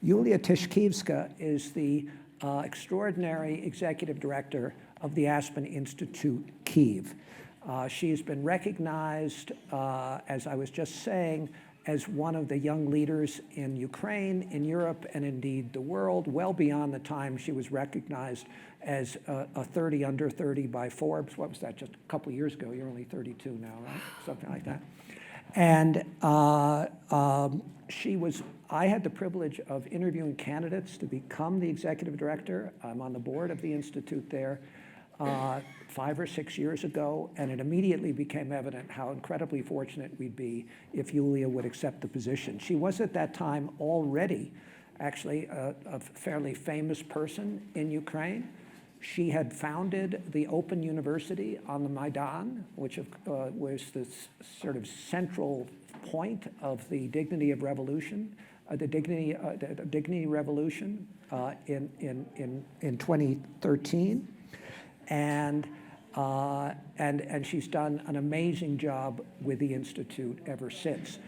Yuliya Tychtivska is the extraordinary executive director of the Aspen Institute Kyiv. She's been recognized, as I was just saying, as one of the young leaders in Ukraine, in Europe, and indeed the world, well beyond the time she was recognized as a 30 under 30 by Forbes. What was that, just a couple of years ago? You're only 32 now, right? Something like that. And I had the privilege of interviewing candidates to become the executive director. I'm on the board of the institute there 5 or 6 years ago, and it immediately became evident how incredibly fortunate we'd be if Yuliya would accept the position. She was at that time already actually a fairly famous person in Ukraine. She had founded the Open University on the Maidan, which was the sort of central point of the dignity of revolution, the dignity revolution in 2013, and she's done an amazing job with the institute ever since.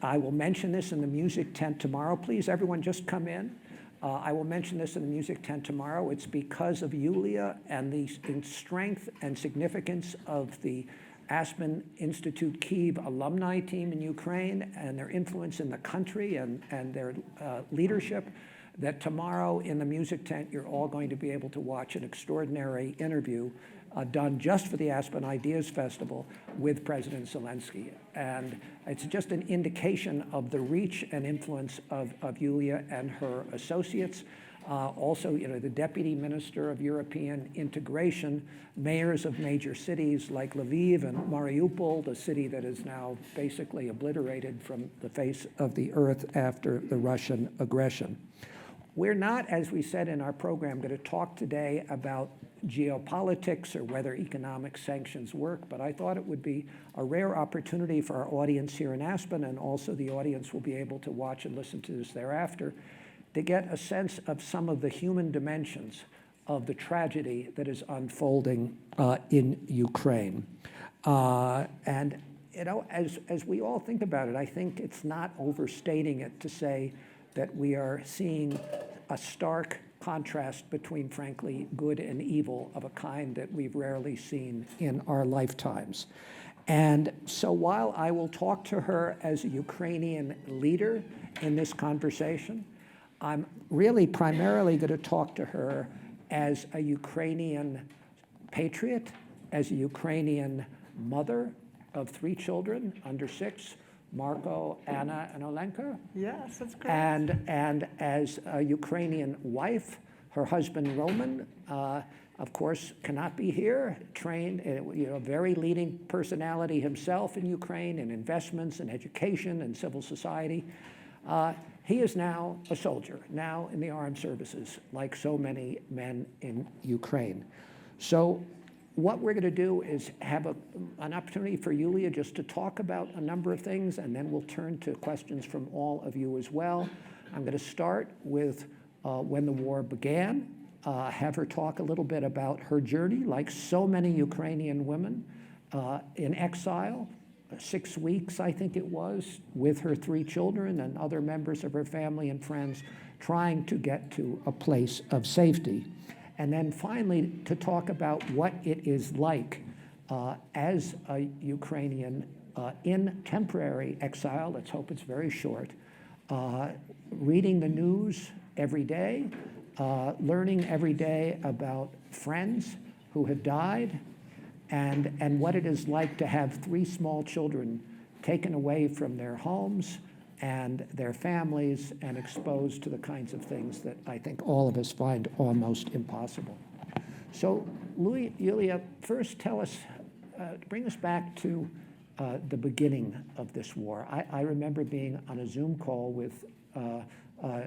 I will mention this in the music tent tomorrow. Please, everyone, just come in. I will mention this in the music tent tomorrow. It's because of Yuliya and the strength and significance of the Aspen Institute Kyiv alumni team in Ukraine and their influence in the country and their leadership that tomorrow in the music tent you're all going to be able to watch an extraordinary interview done just for the Aspen Ideas Festival with President Zelensky. And it's just an indication of the reach and influence of Yuliya and her associates. Also, the Deputy Minister of European Integration, mayors of major cities like Lviv and Mariupol, the city that is now basically obliterated from the face of the earth after the Russian aggression. We're not, as we said in our program, going to talk today about geopolitics or whether economic sanctions work, but I thought it would be a rare opportunity for our audience here in Aspen, and also the audience will be able to watch and listen to this thereafter, to get a sense of some of the human dimensions of the tragedy that is unfolding in Ukraine. And as we all think about it, I think it's not overstating it to say that we are seeing a stark contrast between, frankly, good and evil of a kind that we've rarely seen in our lifetimes. And so while I will talk to her as a Ukrainian leader in this conversation, I'm really primarily going to talk to her as a Ukrainian patriot, as a Ukrainian mother of 3 children under 6, Marco, Anna, and Olenka. Yes, that's great. And as a Ukrainian wife, her husband Roman, of course, cannot be here. Trained, a very leading personality himself in Ukraine, in investments, in education, and civil society. He is now a soldier, now in the armed services, like so many men in Ukraine. So what we're going to do is have an opportunity for Yuliya just to talk about a number of things, and then we'll turn to questions from all of you as well. I'm going to start with when the war began, have her talk a little bit about her journey, like so many Ukrainian women in exile, 6 weeks, I think it was, with her 3 children and other members of her family and friends, trying to get to a place of safety. And then finally, to talk about what it is like as a Ukrainian in temporary exile, let's hope it's very short, reading the news every day, learning every day about friends who have died, and what it is like to have 3 small children taken away from their homes and their families and exposed to the kinds of things that I think all of us find almost impossible. So, Yuliya, first tell us, bring us back to the beginning of this war. I remember being on a Zoom call with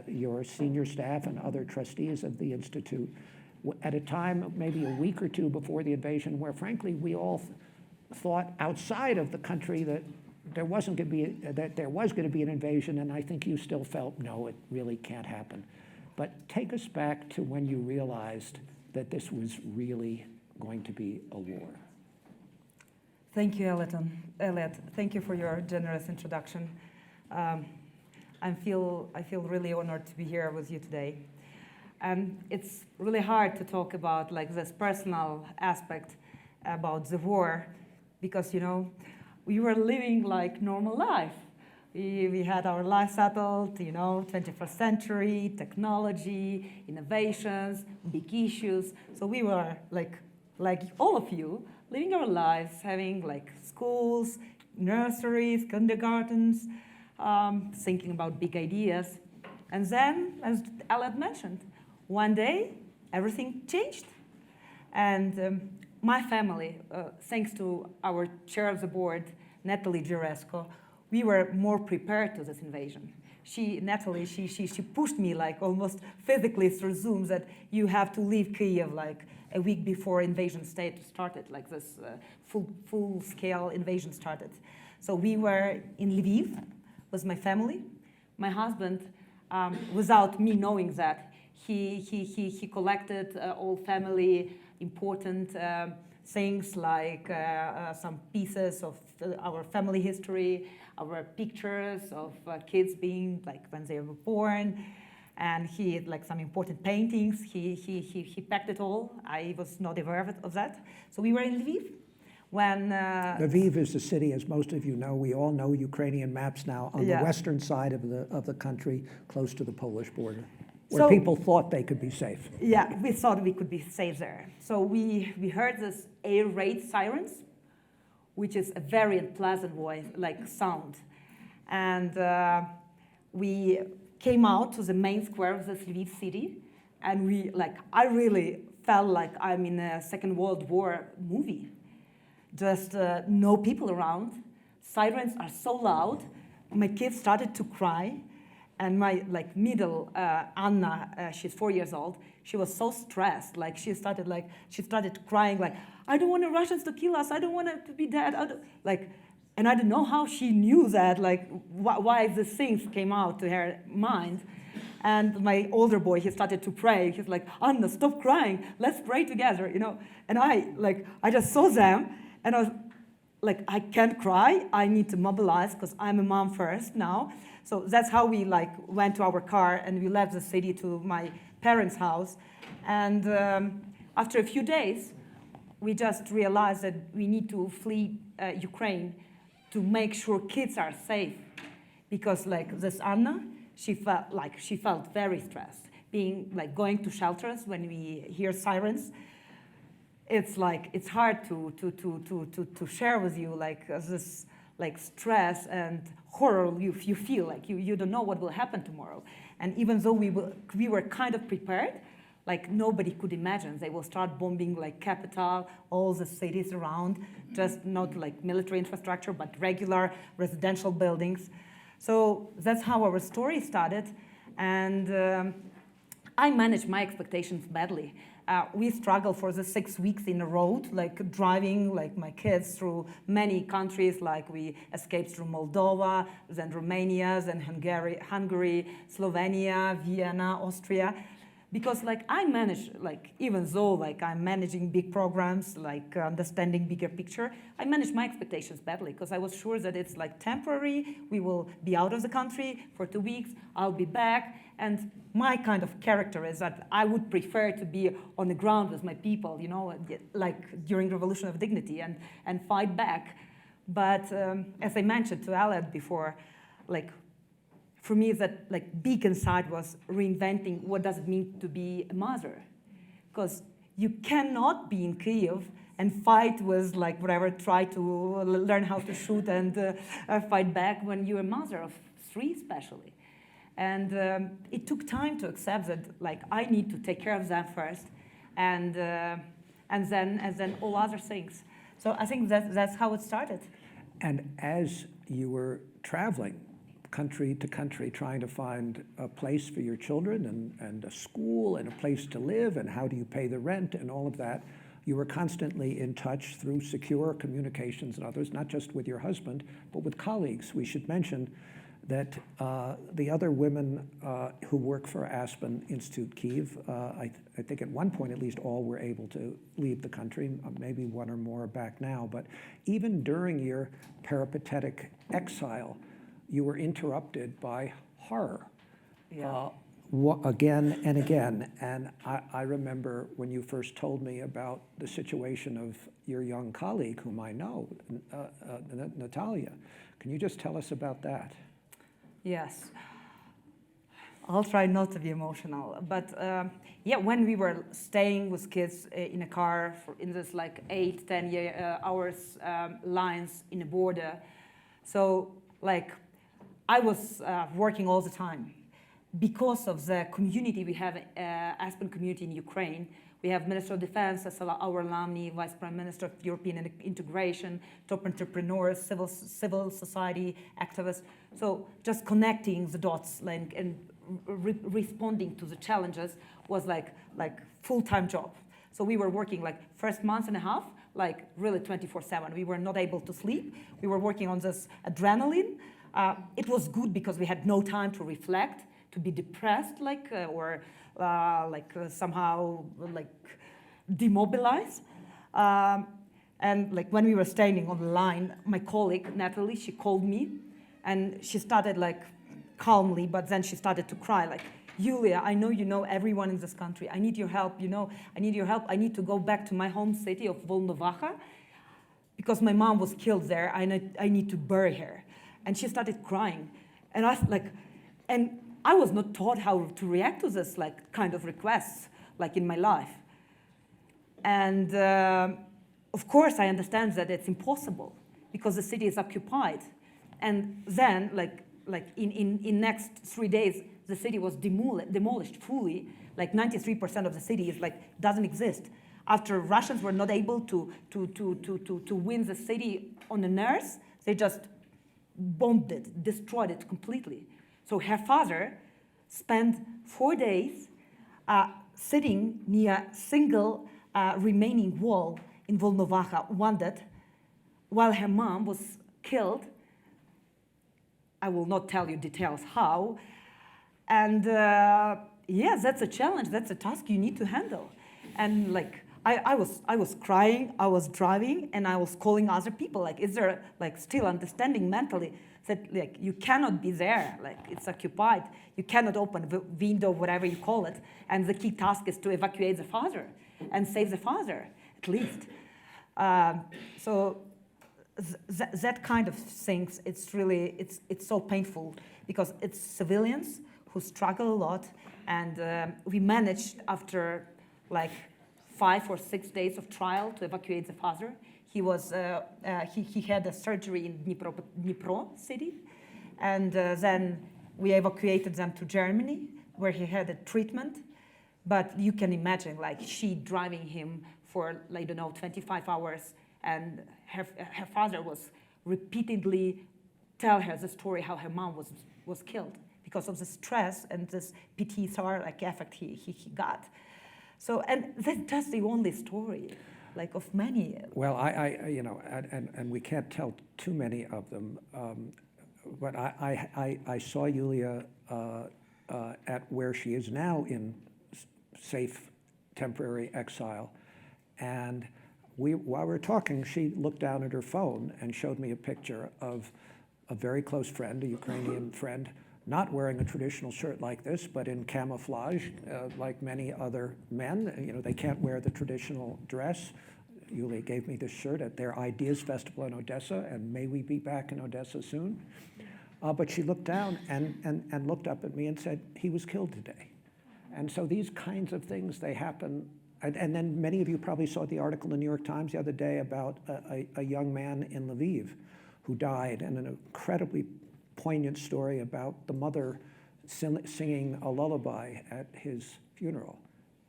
your senior staff and other trustees of the Institute at a time, maybe a week or 2 before the invasion, where frankly we all thought outside of the country that there was going to be an invasion, and I think you still felt, no, it really can't happen. But take us back to when you realized that this was really going to be a war. Thank you, Elliot. Thank you for your generous introduction. I feel really honored to be here with you today. It's really hard to talk about like this personal aspect about the war, because we were living like normal life. We had our life settled, 21st century, technology, innovations, big issues. So we were like all of you, living our lives, having like schools, nurseries, kindergartens, thinking about big ideas. And then, as Aled mentioned, one day everything changed. And my family, thanks to our chair of the board, Natalie Geresko, we were more prepared to this invasion. Natalie, she pushed me like almost physically through Zoom that you have to leave Kyiv like a week before invasion state started, like this full-scale invasion started. So we were in Lviv with my family. My husband, without me knowing that, he collected all family important things like some pieces of our family history, our pictures of kids being like when they were born, and he had like some important paintings. He packed it all. I was not aware of that. So we were in Lviv. When Lviv is the city, as most of you know. We all know Ukrainian maps now, on the western side of the country, close to the Polish border, where people thought they could be safe. Yeah, we thought we could be safe there. So we heard this air raid sirens, which is a very unpleasant voice, like sound. And we came out to the main square of this Lviv city, and I really felt like I'm in a Second World War movie. Just no people around. Sirens are so loud. My kids started to cry. And my middle, Anna, she's 4 years old. She was so stressed. She started crying like, I don't want the Russians to kill us. I don't want to be dead. And I don't know how she knew that, why these things came out to her mind. And my older boy, he started to pray. He's like, Anna, stop crying. Let's pray together, And I just saw them, and I was like, I can't cry. I need to mobilize because I'm a mom first now. So that's how we went to our car, and we left the city to my parents' house. And after a few days, we just realized that we need to flee Ukraine to make sure kids are safe. Because this Anna, she felt very stressed. Going to shelters when we hear sirens, it's hard to share with you this stress and horror you feel, you don't know what will happen tomorrow. And even though we were kind of prepared, nobody could imagine they will start bombing capital, all the cities around, just not military infrastructure, but regular residential buildings. So that's how our story started. And I managed my expectations badly. We struggled for the 6 weeks in a row, driving my kids through many countries. We escaped through Moldova, then Romania, then Hungary, Slovenia, Vienna, Austria. Because I manage, even though I'm managing big programs, understanding bigger picture, I manage my expectations badly because I was sure that it's temporary. We will be out of the country for 2 weeks. I'll be back. And my kind of character is that I would prefer to be on the ground with my people, during the Revolution of Dignity and fight back. But as I mentioned to Aled before, for me, that big inside was reinventing what does it mean to be a mother. Because you cannot be in Kyiv and fight with try to learn how to shoot and fight back when you're a mother of 3 especially. And it took time to accept that I need to take care of them first and then all other things. So I think that's how it started. And as you were traveling country to country, trying to find a place for your children and a school and a place to live and how do you pay the rent and all of that, you were constantly in touch through secure communications and others, not just with your husband, but with colleagues. We should mention that the other women who work for Aspen Institute Kyiv, I think at one point at least all were able to leave the country, maybe one or more are back now, but even during your peripatetic exile, you were interrupted by horror. Yeah. Again and again. And I remember when you first told me about the situation of your young colleague, whom I know, Natalia. Can you just tell us about that? Yes. I'll try not to be emotional, but yeah, when we were staying with kids in a car in this like 8-10 hours lines in a border, so like I was working all the time. Because of the community we have, Aspen community in Ukraine, we have Minister of Defense as our alumni, Vice Prime Minister of European Integration, top entrepreneurs, civil society activists. So just connecting the dots and responding to the challenges was like full-time job. So we were working like first month and a half, like really 24/7. We were not able to sleep. We were working on this adrenaline. It was good because we had no time to reflect, to be depressed, somehow like demobilized. And like when we were standing on the line, my colleague Natalie, she called me, and she started like calmly, but then she started to cry like, Yuliya, I know you know everyone in this country. I need your help, I need your help. I need to go back to my home city of Volnovakha because my mom was killed there. I need to bury her. And she started crying. And I was not taught how to react to this like kind of requests like in my life. And of course I understand that it's impossible because the city is occupied. And then like in next 3 days, the city was demolished fully. Like 93% of the city is like doesn't exist. After Russians were not able to win the city on the nerves, they just bombed it, destroyed it completely. So her father spent 4 days sitting near a single remaining wall in Volnovakha, wounded, while her mom was killed. I will not tell you details how. And yeah, that's a challenge, that's a task you need to handle. And like, I was crying, I was driving, and I was calling other people, like, is there like still understanding mentally that like you cannot be there, like it's occupied, you cannot open the window, whatever you call it, and the key task is to evacuate the father and save the father, at least. So that kind of things, it's really, it's so painful because it's civilians who struggle a lot, and we managed after like 5 or 6 days of trial to evacuate the father. He was he had a surgery in Dnipro city, and then we evacuated them to Germany, where he had a treatment. But you can imagine, like, she driving him for, I don't know, 25 hours, and her father was repeatedly tell her the story how her mom was killed because of the stress and this PTSR like effect he got. So, and that's just the only story, like of many. Well, and we can't tell too many of them, but I saw Yuliya at where she is now in safe temporary exile, and while we were talking, she looked down at her phone and showed me a picture of a very close friend, a Ukrainian friend, not wearing a traditional shirt like this, but in camouflage, like many other men. You know, they can't wear the traditional dress. Yuliya gave me this shirt at their Ideas Festival in Odessa, and may we be back in Odessa soon. But she looked down and looked up at me and said, he was killed today. And so these kinds of things, they happen. And then many of you probably saw the article in the New York Times the other day about a young man in Lviv who died, and an incredibly poignant story about the mother singing a lullaby at his funeral.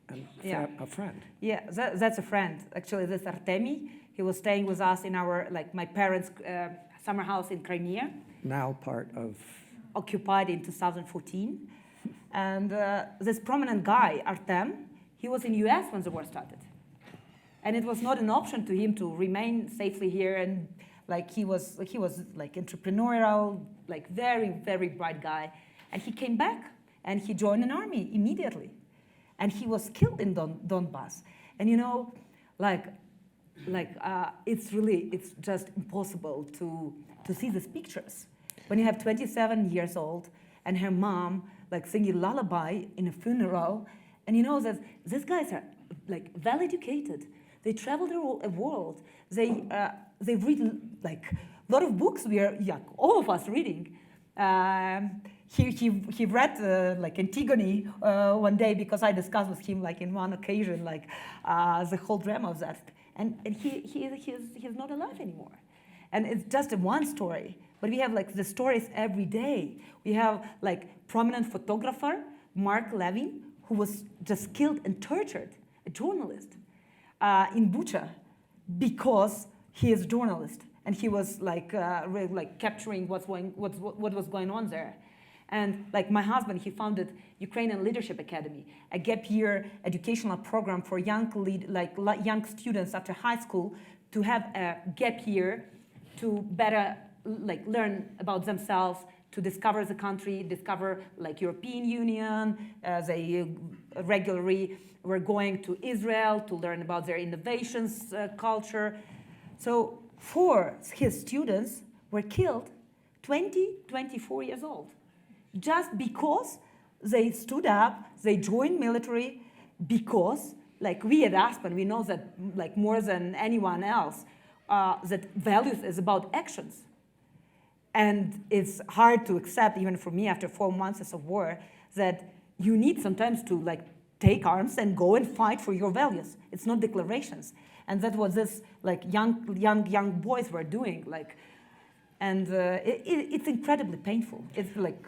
And Yeah. a friend. Yeah, that's a friend. Actually, this Artemy. He was staying with us in our, like, my parents' summer house in Crimea. Now part of... Occupied in 2014. And this prominent guy, Artem, he was in US when the war started. And it was not an option to him to remain safely here, and like he was like entrepreneurial, like very, very bright guy. And he came back and he joined an army immediately. And he was killed in Donbass. And you know, it's just impossible to see these pictures. when you have 27 years old and her mom like singing lullaby in a funeral, and you know that these guys are like well educated. They travel the world. They read like a lot of books. We are all of us reading. He read like Antigone one day because I discussed with him like in one occasion like the whole drama of that, and he's not alive anymore. And it's just one story, but we have like the stories every day. We have like prominent photographer Mark Levin, who was just killed and tortured, a journalist in Bucha, because he is a journalist and he was like really, like capturing what was going on there. And like my husband, he founded Ukrainian Leadership Academy, a gap year educational program for young students after high school to have a gap year to better like learn about themselves, to discover the country, discover like European Union. They regularly were going to Israel to learn about their innovations culture. So 4 his students were killed 24 years old, just because they stood up, they joined military, because like we at Aspen, we know that like more than anyone else, that values is about actions. And it's hard to accept, even for me after 4 months of war, that you need sometimes to like take arms and go and fight for your values. It's not declarations. And that's what this like young boys were doing. Like, and it's incredibly painful. It's like.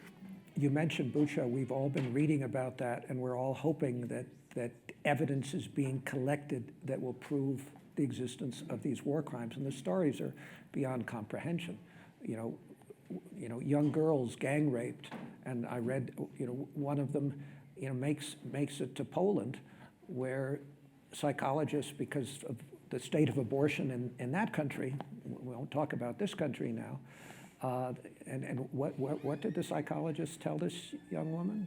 You mentioned Bucha. We've all been reading about that, and we're all hoping that evidence is being collected that will prove the existence of these war crimes. And the stories are beyond comprehension. You know, young girls gang raped, and I read, one of them, makes it to Poland, where psychologists, because of the state of abortion in that country, we won't talk about this country now. And what did the psychologist tell this young woman?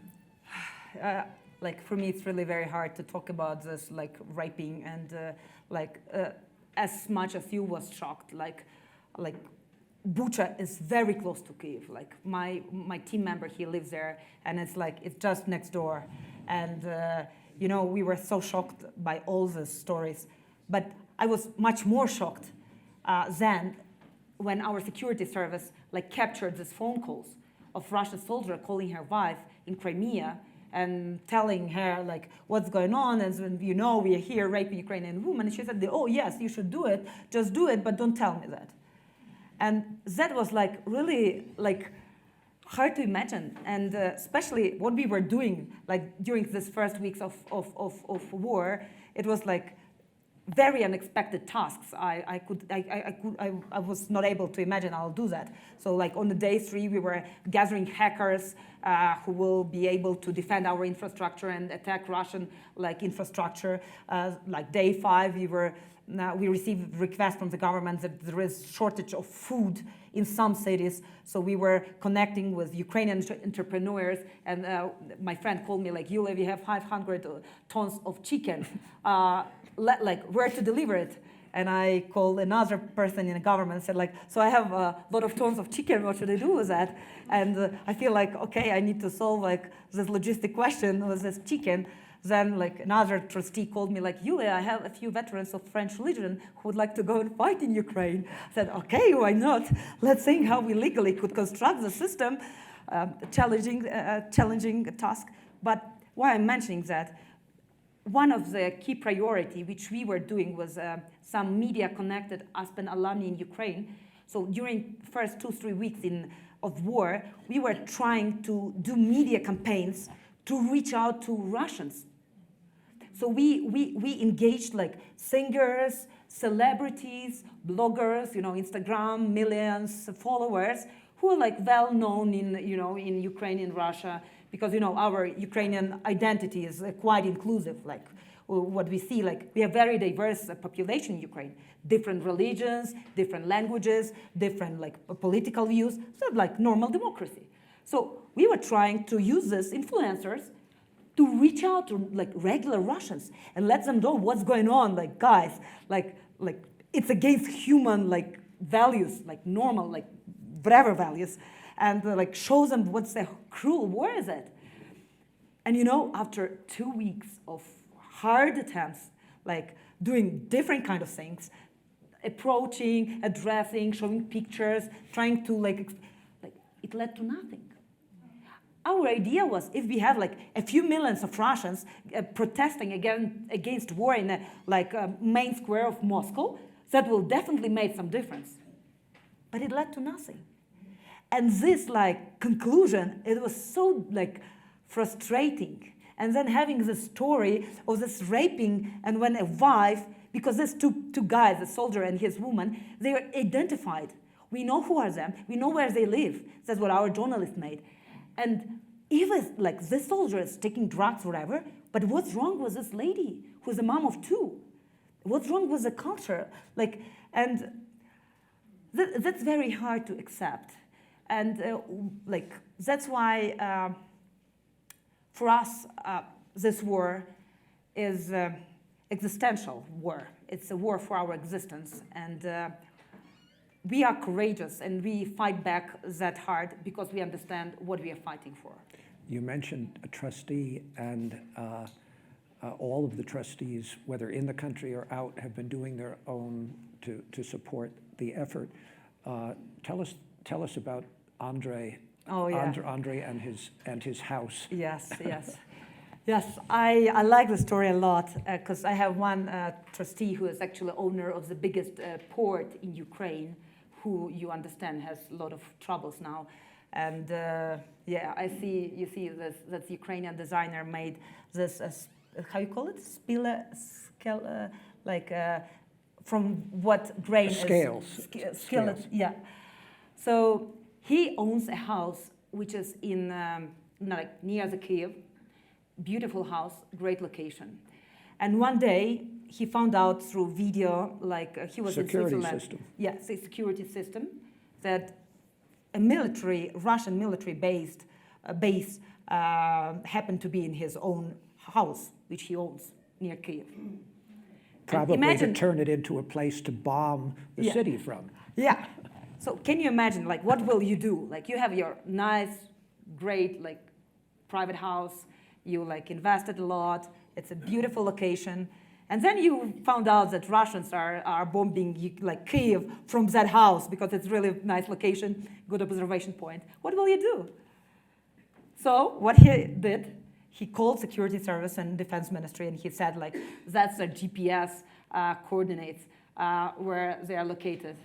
Like for me, it's really very hard to talk about this, like raping, and as much as you was shocked, like Bucha is very close to Kyiv. Like my team member, he lives there, and it's just next door. And we were so shocked by all these stories. But I was much more shocked than when our security service captured these phone calls of Russian soldier calling her wife in Crimea and telling her what's going on, and we are here raping Ukrainian women. And she said, oh yes, you should do it, just do it, but don't tell me that. And that was really hard to imagine, and especially what we were doing during this first weeks of war. It was very unexpected tasks. I was not able to imagine I'll do that. So on the day 3, we were gathering hackers who will be able to defend our infrastructure and attack Russian infrastructure. Day 5, we received requests from the government that there is shortage of food in some cities. So we were connecting with Ukrainian entrepreneurs, and my friend called me Yuliya, we have 500 tons of chicken. Where to deliver it? And I called another person in the government and said so I have a lot of tons of chicken, what should I do with that? And I feel okay, I need to solve this logistic question with this chicken. Then another trustee called me Yuliya, I have a few veterans of French Legion who would like to go and fight in Ukraine. I said, okay, why not? Let's think how we legally could construct the system. Challenging task. But why I'm mentioning that, one of the key priority which we were doing was some media connected Aspen alumni in Ukraine. So during the first 2-3 weeks of war, we were trying to do media campaigns to reach out to Russians. So we engaged singers, celebrities, bloggers, Instagram, millions of followers who are well known in Ukraine and Russia, because our Ukrainian identity is quite inclusive. What we see, we have very diverse population in Ukraine, different religions, different languages, different political views, so normal democracy. So we were trying to use these influencers to reach out to regular Russians and let them know what's going on. Guys, it's against human values, normal whatever values, and like shows them what's the cruel war is it. And you know, after 2 weeks of hard attempts, like doing different kind of things, approaching, addressing, showing pictures, trying to like it led to nothing. Our idea was if we have like a few millions of Russians protesting against war in a main square of Moscow, that will definitely make some difference. But it led to nothing. And this like conclusion, it was so like frustrating. And then having the story of this raping, and when a wife, because there's two guys, a soldier and his woman, they are identified. We know who are them. We know where they live. That's what our journalist made. And even like this soldier is taking drugs, whatever, but what's wrong with this lady who's a mom of 2? What's wrong with the culture? Like, and that's very hard to accept. And like that's why for us this war is existential war. It's a war for our existence, and we are courageous and we fight back that hard because we understand what we are fighting for. You mentioned a trustee, and all of the trustees, whether in the country or out, have been doing their own to support the effort. Tell us about Andrei. Oh yeah. Andrei and his house. Yes, yes. Yes, I like the story a lot because I have one trustee who is actually owner of the biggest port in Ukraine, who you understand has a lot of troubles now. And yeah, you see this, that the Ukrainian designer made this, how you call it? From what grain Scales. is? Scales. Yeah. So he owns a house which is in near the Kyiv. Beautiful house, great location. And one day he found out through video, he was security in Switzerland. System. Yes, a security system, that a Russian military base happened to be in his own house, which he owns near Kyiv. Probably to turn it into a place to bomb the city from. Yeah. So can you imagine, what will you do? You have your nice, great, private house. You invested a lot. It's a beautiful location. And then you found out that Russians are bombing Kyiv from that house because it's really a nice location, good observation point. What will you do? So what he did, he called security service and defense ministry, and he said that's the GPS coordinates where they are located.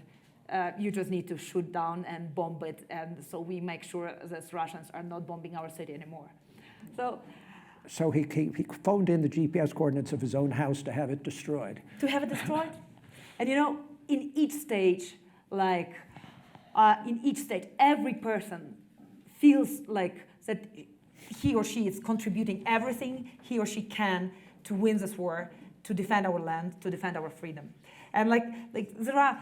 You just need to shoot down and bomb it, and so we make sure that Russians are not bombing our city anymore. So he phoned in the GPS coordinates of his own house to have it destroyed. To have it destroyed? And in each stage, every person feels that he or she is contributing everything he or she can to win this war, to defend our land, to defend our freedom. And there are,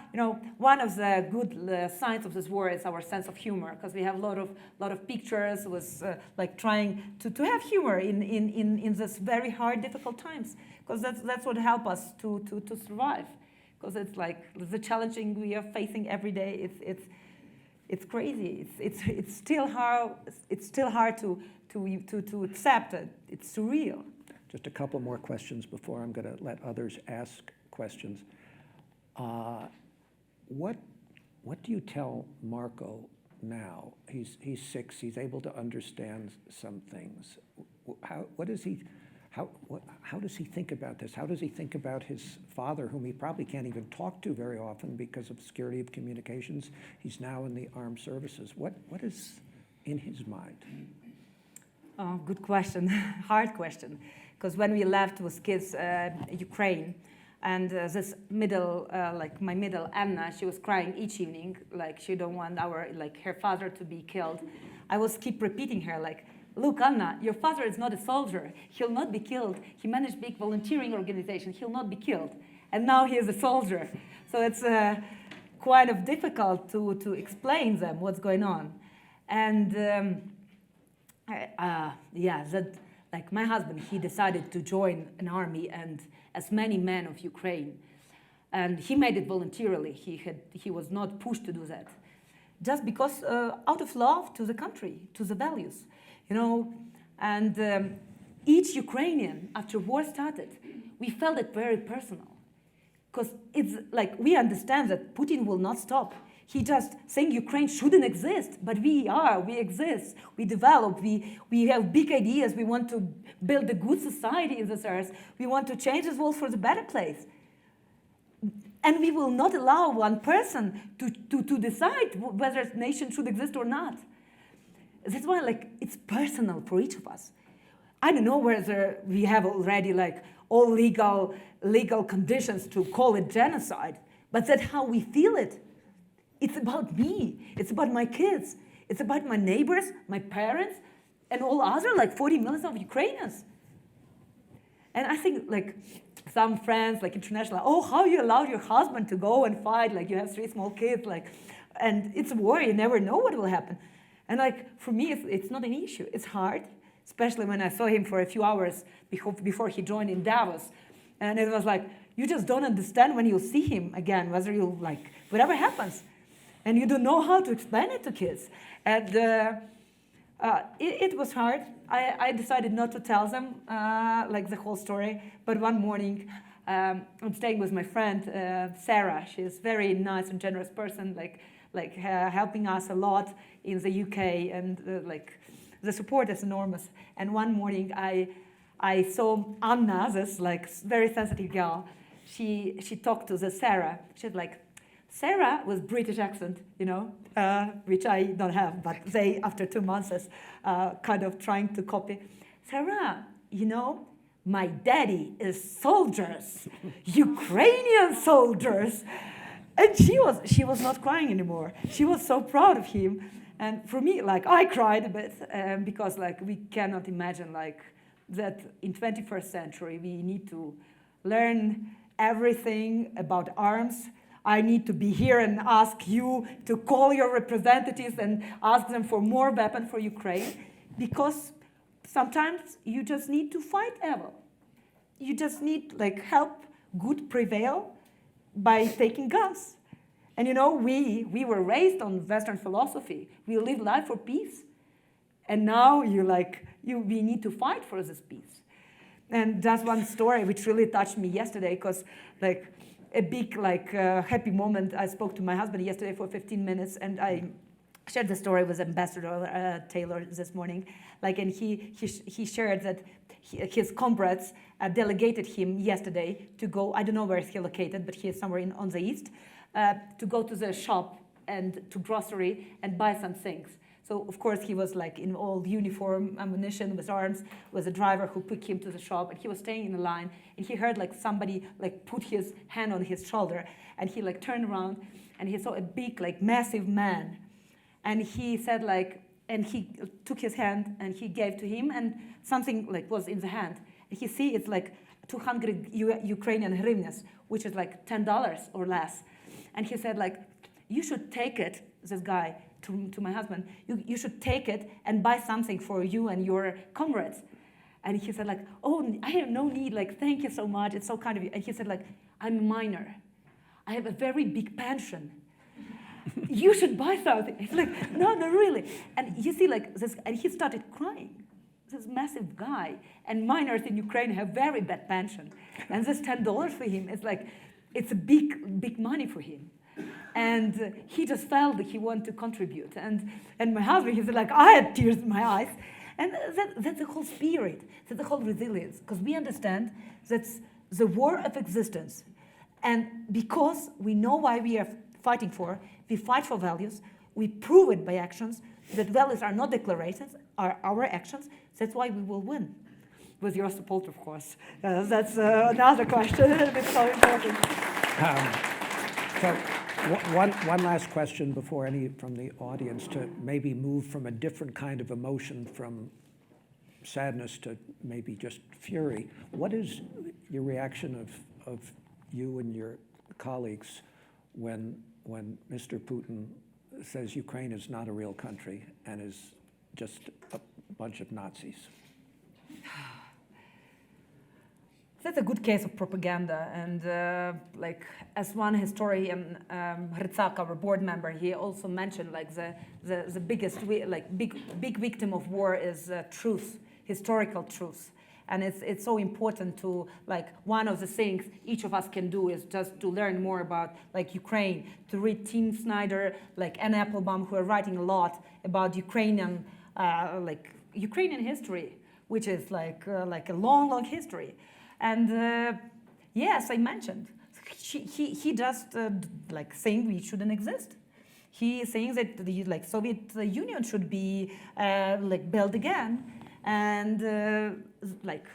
one of the good signs of this war is our sense of humor, because we have a lot of pictures with trying to have humor in this very hard, difficult times, because that's what helps us to survive. Because it's the challenging we are facing every day. It's crazy. It's still hard to accept it. It's surreal. Just a couple more questions before I'm going to let others ask questions. What do you tell Marco now? He's 6. He's able to understand some things. How does he think about this? How does he think about his father, whom he probably can't even talk to very often because of security of communications? He's now in the armed services. What is in his mind? Oh, good question. Hard question. Because when we left with kids Ukraine, and this my middle Anna, she was crying each evening, she don't want her father to be killed. I was keep repeating her, look, Anna, your father is not a soldier. He'll not be killed. He managed big volunteering organization. He'll not be killed. And now he is a soldier. So it's quite of difficult to explain them what's going on. And my husband, he decided to join an army, and as many men of Ukraine, and he made it voluntarily. He was not pushed to do that, just because out of love to the country, to the values, you know. And each Ukrainian, after war started, we felt it very personal. Because it's like we understand that Putin will not stop. He just saying Ukraine shouldn't exist, but we exist, we develop, we have big ideas, we want to build a good society in this earth, we want to change this world for the better place. And we will not allow one person to decide whether a nation should exist or not. That's why like it's personal for each of us. I don't know whether we have already like all legal conditions to call it genocide, but that's how we feel it. It's about me. It's about my kids. It's about my neighbors, my parents, and all other like 40 million of Ukrainians. And I think like some friends, like international, oh, how you allowed your husband to go and fight? Like you have 3 small kids, like, and it's a war. You never know what will happen. And like for me, it's not an issue. It's hard, especially when I saw him for a few hours before he joined in Davos. And it was like, you just don't understand when you see him again, whether you like, whatever happens. And you don't know how to explain it to kids. And it was hard. I decided not to tell them like the whole story. But one morning, I'm staying with my friend, Sarah. She's a very nice and generous person, like helping us a lot in the UK. And like the support is enormous. And one morning, I saw Anna, this like very sensitive girl. She talked to the Sarah. She's like, Sarah with British accent, you know, which I don't have, but they, after 2 months, kind of trying to copy. Sarah, you know, my daddy is soldiers, Ukrainian soldiers. And she was not crying anymore. She was so proud of him. And for me, like, I cried a bit because, like, we cannot imagine, like, that in 21st century, we need to learn everything about arms. I need to be here and ask you to call your representatives and ask them for more weapons for Ukraine, because sometimes you just need to fight evil. You just need like help good prevail by taking guns. And you know, we were raised on Western philosophy. We live life for peace. And now we need to fight for this peace. And that's one story which really touched me yesterday, because like, a big happy moment. I spoke to my husband yesterday for 15 minutes, and I shared the story with Ambassador Taylor this morning. Like, and he shared that his comrades delegated him yesterday to go. I don't know where he's located, but he is somewhere on the east, to go to the shop and to grocery and buy some things. So of course he was like in all uniform, ammunition, with arms, with a driver who took him to the shop, and he was staying in the line, and he heard like somebody like put his hand on his shoulder, and he like turned around, and he saw a big like massive man, and he said like, and he took his hand and he gave to him, and something like was in the hand, and he see it's like 200 Ukrainian hryvnias, which is like $10 or less, and he said like, you should take it, this guy, to my husband, you should take it and buy something for you and your comrades. And he said like, oh, I have no need, like, thank you so much, it's so kind of you. And he said like, I'm a minor. I have a very big pension. You should buy something. It's like, no, really. And you see like this, and he started crying. This massive guy. And minors in Ukraine have very bad pension. And this $10 for him is like, it's a big money for him. And he just felt that he wanted to contribute. And my husband, he said, like, I had tears in my eyes. And that's the whole spirit, that's the whole resilience. Because we understand that's the war of existence. And because we know why we are fighting for, we fight for values, we prove it by actions, that values are not declarations, are our actions. That's why we will win. With your support, of course. That's another question. It's so important. So one last question before any from the audience, to maybe move from a different kind of emotion, from sadness to maybe just fury. What is your reaction of you and your colleagues when Mr. Putin says Ukraine is not a real country and is just a bunch of Nazis? That's a good case of propaganda, and like as one historian, Hrytsak, our board member, he also mentioned like the biggest big victim of war is truth, historical truth, and it's so important to like one of the things each of us can do is just to learn more about like Ukraine, to read Tim Snyder, like Anne Applebaum, who are writing a lot about Ukrainian history, which is like a long history. And yes, I mentioned, he just like saying we shouldn't exist. He is saying that the like Soviet Union should be like built again, and like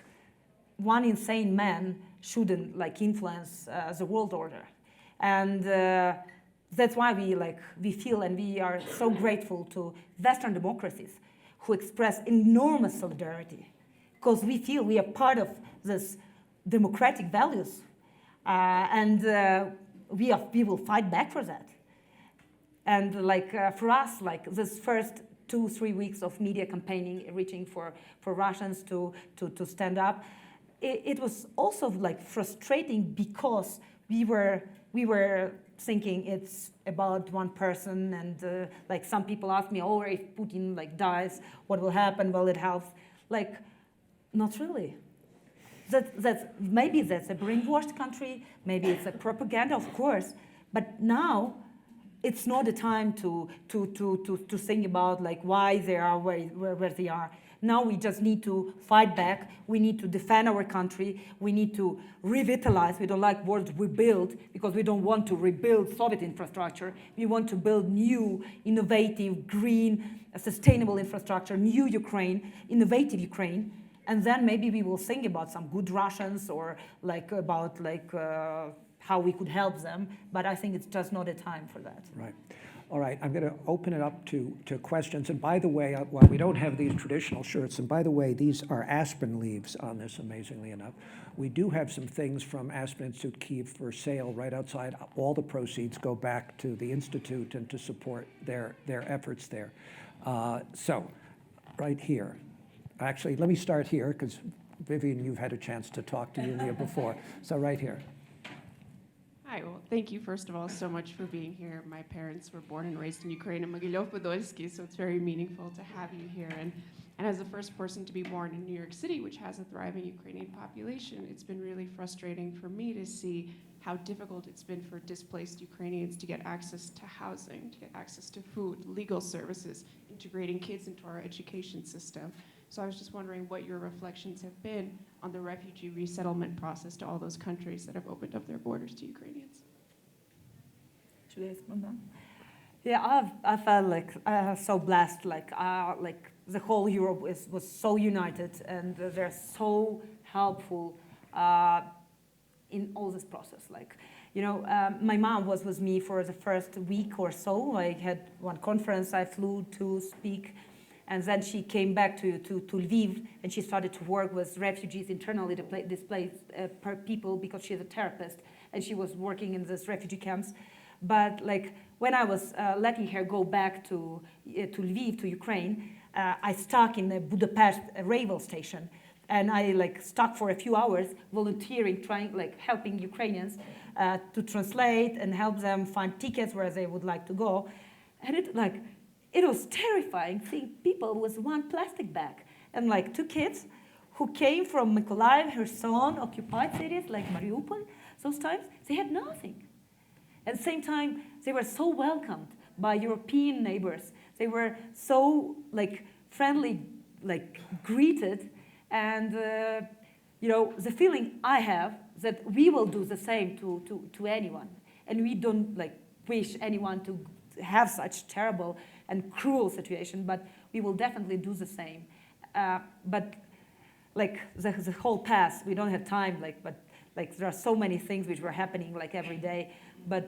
one insane man shouldn't like influence the world order. And that's why we feel and we are so grateful to Western democracies who express enormous solidarity, because we feel we are part of this democratic values, and we will fight back for that. And like for us, like this first 2-3 weeks of media campaigning, reaching for Russians to stand up, it was also like frustrating because we were thinking it's about one person, and like some people ask me, oh, if Putin like dies, what will happen? Will it help? Like, not really. Maybe that's a brainwashed country, maybe it's a propaganda, of course, but now it's not the time to think about like why they are where they are. Now we just need to fight back. We need to defend our country. We need to revitalize. We don't like words rebuild because we don't want to rebuild Soviet infrastructure. We want to build new, innovative, green, sustainable infrastructure, new Ukraine, innovative Ukraine. And then maybe we will think about some good Russians or like about like how we could help them. But I think it's just not a time for that. Right. All right, I'm going to open it up to questions. And by the way, while we don't have these traditional shirts, and by the way, these are Aspen leaves on this, amazingly enough. We do have some things from Aspen Institute Kyiv for sale right outside. All the proceeds go back to the Institute and to support their efforts there. So, right here. Actually, let me start here, because Vivian, you've had a chance to talk to Yuliya before. So right here. Hi, well, thank you, first of all, so much for being here. My parents were born and raised in Ukraine, in Mogilov-Podolsky, so it's very meaningful to have you here. And as the first person to be born in New York City, which has a thriving Ukrainian population, it's been really frustrating for me to see how difficult it's been for displaced Ukrainians to get access to housing, to get access to food, legal services, integrating kids into our education system. So I was just wondering what your reflections have been on the refugee resettlement process to all those countries that have opened up their borders to Ukrainians. Should I respond then? Yeah, I felt like so blessed. Like the whole Europe was so united, and they're so helpful in all this process. Like, you know, my mom was with me for the first week or so. I had one conference I flew to speak. And then she came back to Lviv, and she started to work with refugees, internally displaced people, because she's a therapist, and she was working in these refugee camps. But like when I was letting her go back to Lviv, to Ukraine, I stuck in the Budapest railway station, and I like stuck for a few hours, volunteering, trying like helping Ukrainians to translate and help them find tickets where they would like to go, and it was terrifying seeing people with one plastic bag, and like 2 kids who came from Mykolaiv, Kherson, occupied cities like Mariupol. Those times they had nothing. At the same time, they were so welcomed by European neighbors. They were so like friendly, like greeted, and you know, the feeling I have that we will do the same to anyone, and we don't like wish anyone to have such terrible and cruel situation, but we will definitely do the same. But like the whole past, we don't have time. But there are so many things which were happening like every day. But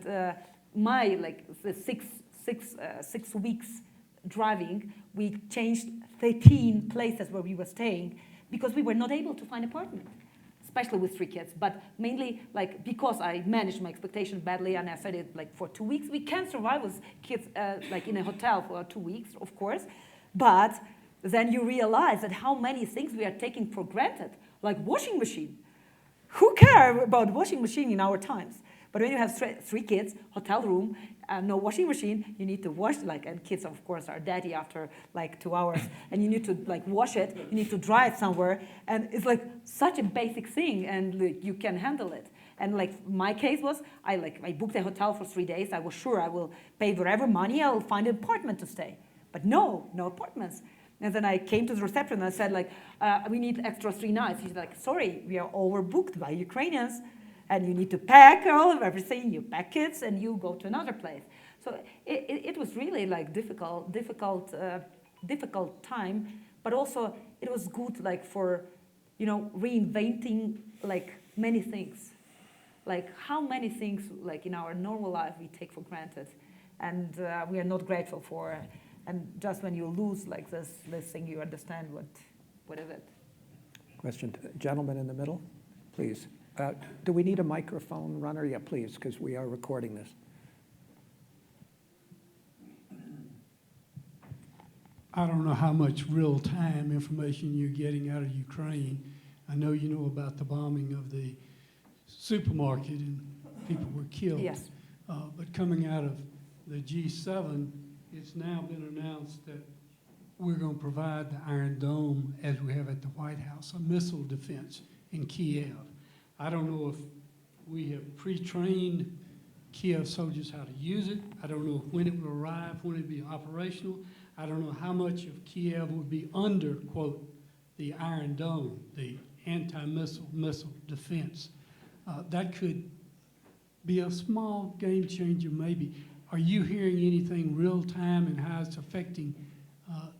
my like the six weeks driving, we changed 13 places where we were staying because we were not able to find apartment, especially with 3 kids, but mainly like because I managed my expectations badly, and I said it like for 2 weeks. We can survive with kids like in a hotel for 2 weeks, of course, but then you realize that how many things we are taking for granted, like washing machine. who care about washing machine in our times? But when you have three kids, hotel room, no washing machine, you need to wash, and kids, of course, are dirty after 2 hours, and you need to wash it, you need to dry it somewhere, and it's such a basic thing, and you can handle it. And my case was, I booked a hotel for 3 days. I was sure I will pay whatever money, I will find an apartment to stay. But no apartments. And then I came to the reception and I said, we need extra 3 nights. She's like, sorry, we are overbooked by Ukrainians. And you need to pack all of everything. You pack kids and you go to another place. So it was really difficult time. But also it was good for, reinventing many things. How many things in our normal life we take for granted, and we are not grateful for. And just when you lose this thing, you understand what is it. Question, gentleman in the middle, please. Do we need a microphone runner? Yeah, please, because we are recording this. I don't know how much real-time information you're getting out of Ukraine. I know you know about the bombing of the supermarket and people were killed. Yes. But coming out of the G7, it's now been announced that we're going to provide the Iron Dome, as we have at the White House, a missile defense in Kyiv. I don't know if we have pre-trained Kyiv soldiers how to use it. I don't know when it will arrive, when it will be operational. I don't know how much of Kyiv would be under, quote, the Iron Dome, the anti-missile defense. That could be a small game changer, maybe. Are you hearing anything real time and how it's affecting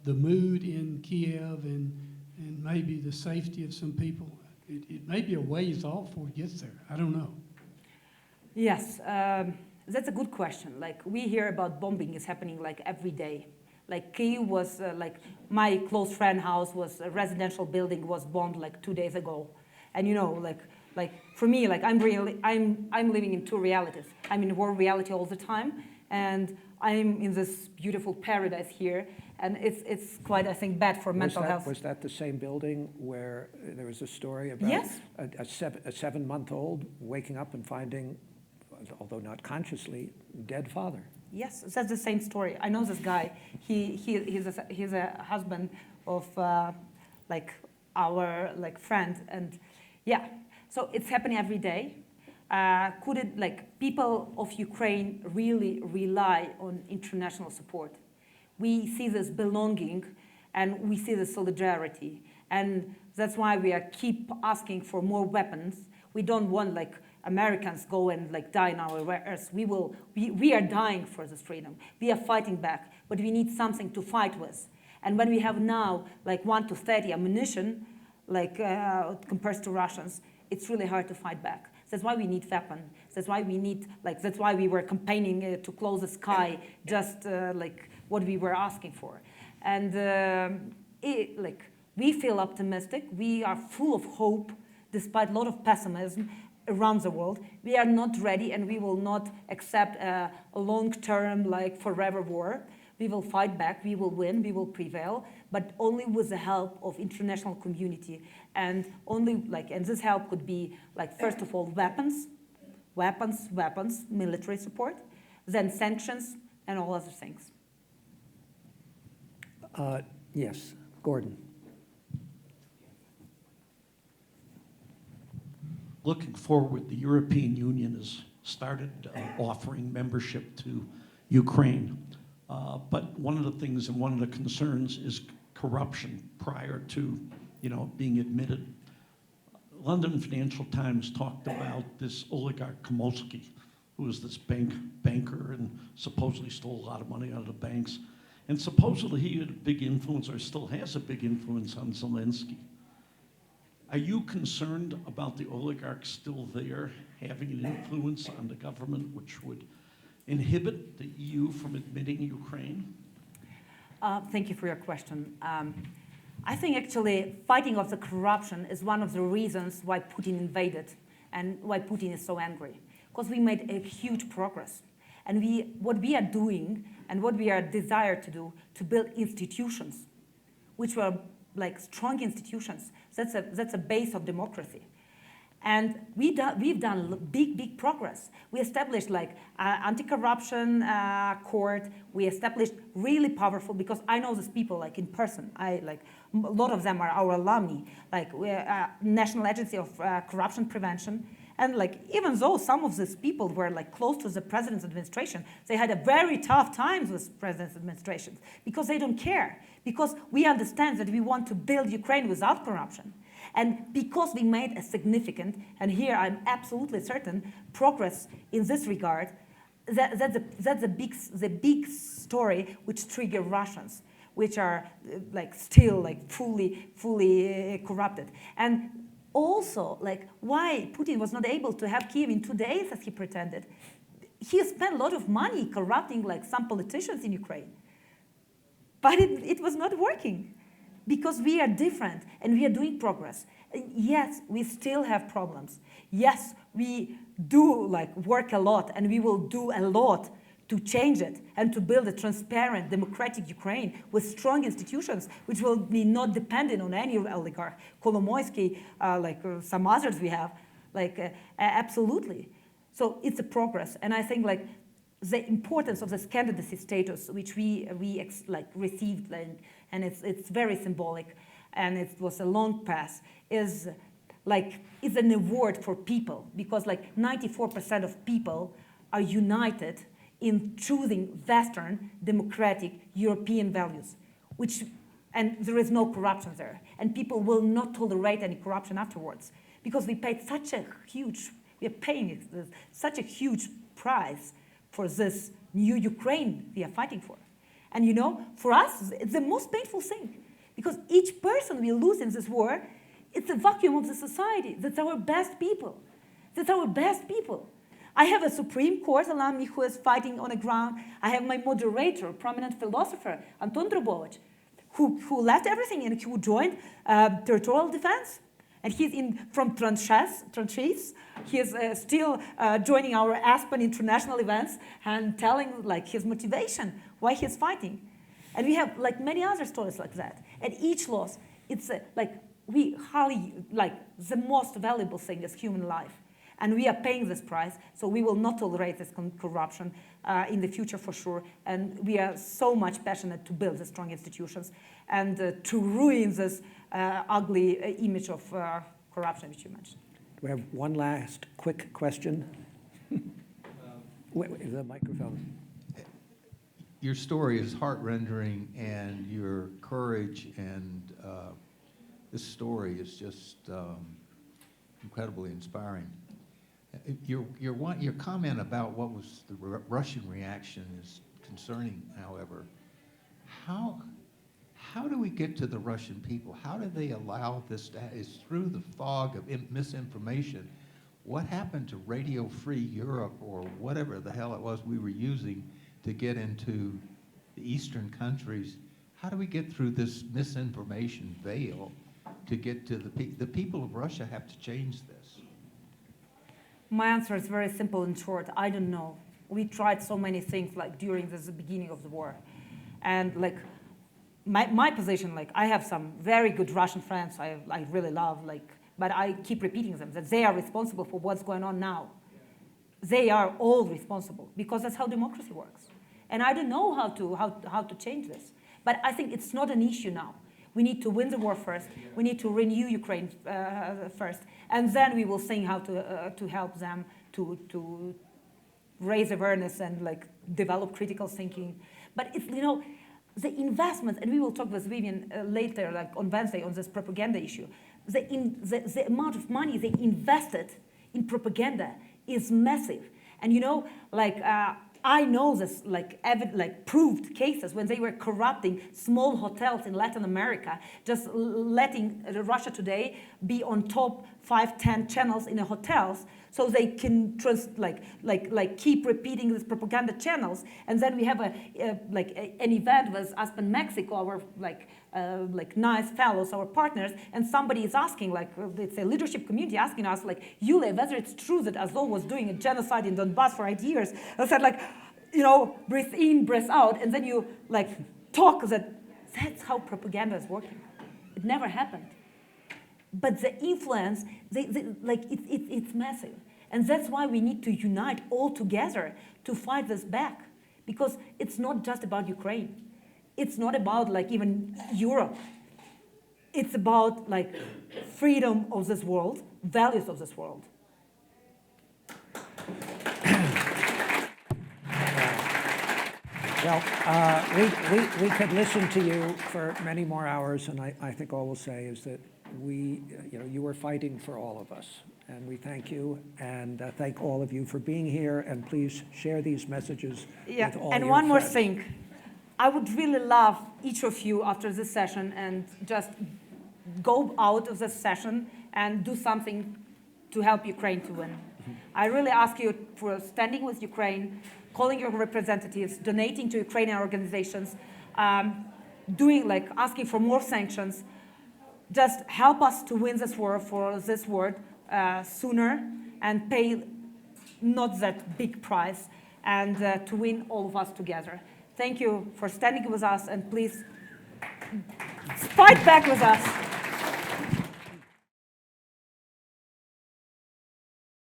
the mood in Kyiv and maybe the safety of some people? It may be a ways off before it gets there. I don't know. Yes, that's a good question. We hear about bombing is happening every day. Kyiv was my close friend house was a residential building was bombed 2 days ago, and for me I'm living in two realities. I'm in war reality all the time, and I'm in this beautiful paradise here, and it's quite, I think, bad for mental health. Was that the same building where there was a story about Yes. a 7-month-old waking up and finding, although not consciously, dead father? Yes, that's the same story. I know this guy. He's a husband of our friend, and yeah. So it's happening every day. Could it people of Ukraine really rely on international support? We see this belonging, and we see this solidarity, and that's why we keep asking for more weapons. We don't want Americans go and die in our wares. We are dying for this freedom. We are fighting back, but we need something to fight with. And when we have now 1 to 30 ammunition, compared to Russians, it's really hard to fight back. That's why we need weapons. That's why we need that's why we were campaigning to close the sky, just what we were asking for. And we feel optimistic. We are full of hope, despite a lot of pessimism around the world. We are not ready, and we will not accept a long-term, forever war. We will fight back, we will win, we will prevail, but only with the help of international community. And only and this help could be first of all, weapons, military support, then sanctions, and all other things. Yes, Gordon. Looking forward, the European Union has started offering membership to Ukraine. But one of the things and one of the concerns is corruption prior to, being admitted. London Financial Times talked about this oligarch Komolsky, who was this banker and supposedly stole a lot of money out of the banks. And supposedly he had a big influence, or still has a big influence, on Zelensky. Are you concerned about the oligarchs still there having an influence on the government which would inhibit the EU from admitting Ukraine? Thank you for your question. I think actually fighting off the corruption is one of the reasons why Putin invaded and why Putin is so angry. Because we made a huge progress. And what we are doing and what we are desired to do, to build institutions, which were strong institutions. That's a base of democracy. And we've done big progress. We established like anti-corruption court. We established really powerful, because I know these people like in person. A lot of them are our alumni. Like we're National Agency of Corruption Prevention. And like even though some of these people were like close to the president's administration, they had a very tough times with president's administrations because they don't care. Because we understand that we want to build Ukraine without corruption. And because we made a significant, and here I'm absolutely certain, progress in this regard, that's the big story which trigger Russians, which are like still like fully corrupted. And also, like why Putin was not able to have Kyiv in 2 days as he pretended. He spent a lot of money corrupting like some politicians in Ukraine. But it was not working. Because we are different and we are doing progress. Yes, we still have problems. Yes, we do like work a lot, and we will do a lot to change it and to build a transparent, democratic Ukraine with strong institutions, which will be not dependent on any oligarch, Kolomoisky, some others we have, absolutely. So it's a progress, and I think like the importance of this candidacy status, which we received, and it's very symbolic, and it was a long path, is an award for people, because like 94% of people are united in choosing Western, democratic, European values, and there is no corruption there, and people will not tolerate any corruption afterwards, because we are paying such a huge price for this new Ukraine we are fighting for. And you know, for us, it's the most painful thing, because each person we lose in this war, it's a vacuum of the society. That's our best people. That's our best people. I have a Supreme Court alumni who is fighting on the ground. I have my moderator, prominent philosopher, Anton Drobovich, who left everything and who joined territorial defense. And he's from tranches. He is still joining our Aspen international events and telling like his motivation, why he's fighting. And we have like many other stories like that. And each loss, it's the most valuable thing is human life. And we are paying this price, so we will not tolerate this corruption in the future for sure. And we are so much passionate to build the strong institutions and to ruin this ugly image of corruption which you mentioned. We have one last quick question. Wait, the microphone. Your story is heart-rendering, and your courage and this story is just incredibly inspiring. Your comment about what was the Russian reaction is concerning, however. How do we get to the Russian people? How do they allow this to happen? It's through the fog of misinformation. What happened to Radio Free Europe, or whatever the hell it was we were using to get into the eastern countries? How do we get through this misinformation veil to get to the people of Russia have to change this? My answer is very simple and short. I don't know. We tried so many things like during the beginning of the war. And like my position, like I have some very good Russian friends I really love, but I keep repeating them, that they are responsible for what's going on now. They are all responsible, because that's how democracy works. And I don't know how to change this. But I think it's not an issue now. We need to win the war first. We need to renew Ukraine first. And then we will think how to help them to raise awareness and like develop critical thinking. But it's, you know, the investment, and we will talk with Vivian later, like on Wednesday, on this propaganda issue. The amount of money they invested in propaganda is massive. And you know, like I know this, like proved cases when they were corrupting small hotels in Latin America, just letting Russia Today be on top 5-10 channels in the hotels, so they can keep repeating these propaganda channels. And then we have an event with Aspen Mexico, our nice fellows, our partners, and somebody is asking, it's a leadership community asking us, Yuliya, whether it's true that Azov was doing a genocide in Donbass for 8 years. I said, breathe in, breathe out, and then you talk that's how propaganda is working. It never happened. but the influence, it's massive. And that's why we need to unite all together to fight this back. Because it's not just about Ukraine. It's not about like even Europe. It's about like freedom of this world, values of this world. Well, we could listen to you for many more hours, and I think all we'll say is that you were fighting for all of us, and we thank you, and thank all of you for being here, and please share these messages with all and your one more friends. thing. I would really love each of you after this session and just go out of this session and do something to help Ukraine to win. I really ask you for standing with Ukraine, calling your representatives, donating to Ukrainian organizations, asking for more sanctions. Just help us to win this war for this war sooner and pay not that big price, and to win all of us together. Thank you for standing with us, and please fight back with us.